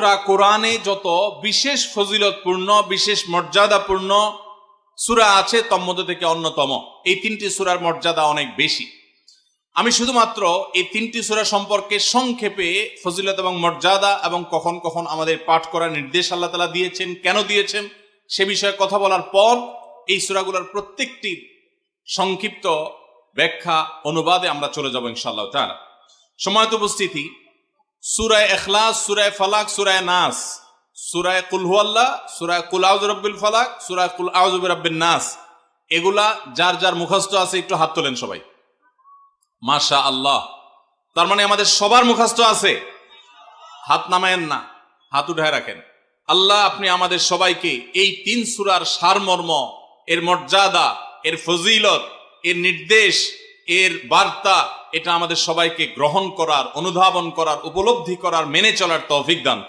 গোটা কোরআনে যত বিশেষ ফজিলতপূর্ণ বিশেষ মর্যাদাপূর্ণ সূরা আছে তন্মধ্য থেকে অন্যতম। এই তিনটি সূরার মর্যাদা অনেক বেশি। আমি শুধুমাত্র এই তিনটি সূরা সম্পর্কে সংক্ষেপে ফজিলত এবং মর্যাদা এবং কখন কখন আমাদের পাঠ করার নির্দেশ আল্লাহ তাআলা দিয়েছেন, কেন দিয়েছেন সে বিষয়ে কথা বলার পর এই সূরাগুলোর প্রত্যেকটি সংক্ষিপ্ত ব্যাখ্যা অনুবাদে আমরা চলে যাব ইনশাআল্লাহ তাআলা। সম্মানিত উপস্থিতি, সূরা ইখলাস, সূরা ফালাক, সূরা নাস, সূরা কুল হুয়াল্লাহ, সূরা কুল আউযু বিরাব্বিল ফালাক, সূরা কুল আউযু বিরাব্বিন নাস, এগুলা যার যার মুখস্থ আছে একটু হাত তোলেন সবাই। মাশাআল্লাহ, তার মানে আমাদের সবার মুখস্থ আছে। হাত নামায়েন না, হাত উঠায় রাখেন। আল্লাহ আপনি আমাদের সবাইকে এই তিন সূরার সারমর্ম, এর মর্যাদা, এর ফজিলত, এর নির্দেশ, এর বার্তা, এটা আমাদের সবাইকে গ্রহণ করার, অনুধাবন করার, উপলব্ধি করার, মেনে চলার তৌফিক দান করুন।